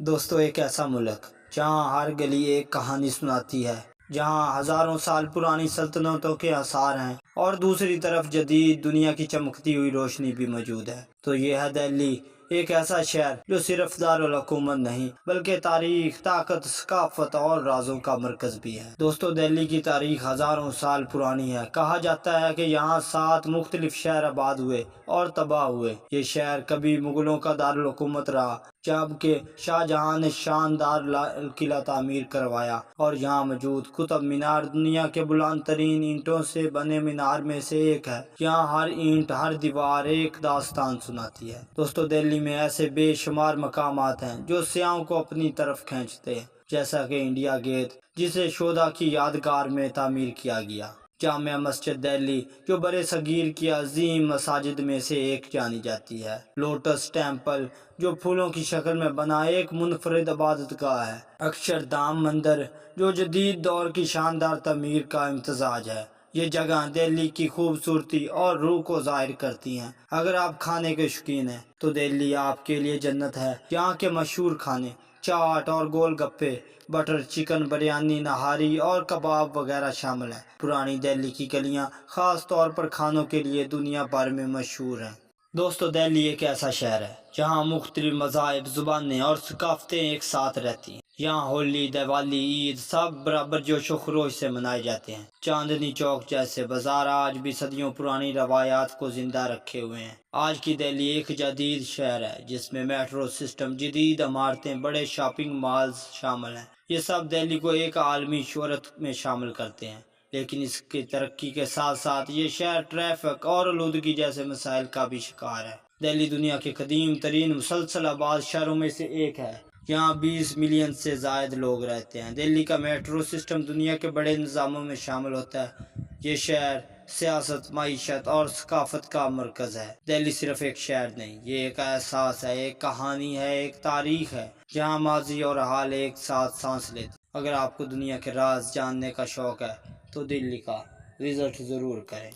دوستو، ایک ایسا ملک جہاں ہر گلی ایک کہانی سناتی ہے، جہاں ہزاروں سال پرانی سلطنتوں کے آثار ہیں اور دوسری طرف جدید دنیا کی چمکتی ہوئی روشنی بھی موجود ہے، تو یہ ہے دہلی، ایک ایسا شہر جو صرف دارالحکومت نہیں بلکہ تاریخ، طاقت، ثقافت اور رازوں کا مرکز بھی ہے۔ دوستو، دہلی کی تاریخ ہزاروں سال پرانی ہے۔ کہا جاتا ہے کہ یہاں 7 مختلف شہر آباد ہوئے اور تباہ ہوئے۔ یہ شہر کبھی مغلوں کا دارالحکومت رہا، جبکہ شاہ جہاں نے شاندار لال قلعہ تعمیر کروایا، اور یہاں موجود قطب مینار دنیا کے بلند ترین اینٹوں سے بنے مینار میں سے ایک ہے۔ یہاں ہر اینٹ، ہر دیوار ایک داستان سناتی ہے۔ دوستو، دہلی میں ایسے بے شمار مقامات ہیں جو سیاحوں کو اپنی طرف کھینچتے ہیں، جیسا کہ انڈیا گیٹ، جسے شہداء کی یادگار میں تعمیر کیا گیا، جامع مسجد دہلی جو برِ صغیر کی عظیم مساجد میں سے ایک جانی جاتی ہے، لوٹس ٹیمپل جو پھولوں کی شکل میں بنا ایک منفرد عبادت گاہ ہے، اکشردھام مندر جو جدید دور کی شاندار تعمیر کا امتزاج ہے۔ یہ جگہ دہلی کی خوبصورتی اور روح کو ظاہر کرتی ہیں۔ اگر آپ کھانے کے شوقین ہیں تو دہلی آپ کے لیے جنت ہے۔ یہاں کے مشہور کھانے، چاٹ اور گول گپے، بٹر چکن، بریانی، نہاری اور کباب وغیرہ شامل ہیں۔ پرانی دہلی کی گلیاں خاص طور پر کھانوں کے لیے دنیا بھر میں مشہور ہیں۔ دوستو، دہلی ایک ایسا شہر ہے جہاں مختلف مذاہب، زبانیں اور ثقافتیں ایک ساتھ رہتی ہیں۔ یہاں ہولی، دیوالی، عید سب برابر جوش و خروش سے منائے جاتے ہیں۔ چاندنی چوک جیسے بازار آج بھی صدیوں پرانی روایات کو زندہ رکھے ہوئے ہیں۔ آج کی دہلی ایک جدید شہر ہے جس میں میٹرو سسٹم، جدید عمارتیں، بڑے شاپنگ مالز شامل ہیں۔ یہ سب دہلی کو ایک عالمی شہرت میں شامل کرتے ہیں، لیکن اس کی ترقی کے ساتھ ساتھ یہ شہر ٹریفک اور آلودگی جیسے مسائل کا بھی شکار ہے۔ دہلی دنیا کے قدیم ترین مسلسل آباد شہروں میں سے ایک ہے۔ یہاں 20 ملین سے زائد لوگ رہتے ہیں۔ دہلی کا میٹرو سسٹم دنیا کے بڑے نظاموں میں شامل ہوتا ہے۔ یہ شہر سیاست، معیشت اور ثقافت کا مرکز ہے۔ دہلی صرف ایک شہر نہیں، یہ ایک احساس ہے، ایک کہانی ہے، ایک تاریخ ہے، جہاں ماضی اور حال ایک ساتھ سانس لیتے۔ اگر آپ کو دنیا کے راز جاننے کا شوق ہے تو دہلی کا وزٹ ضرور کریں۔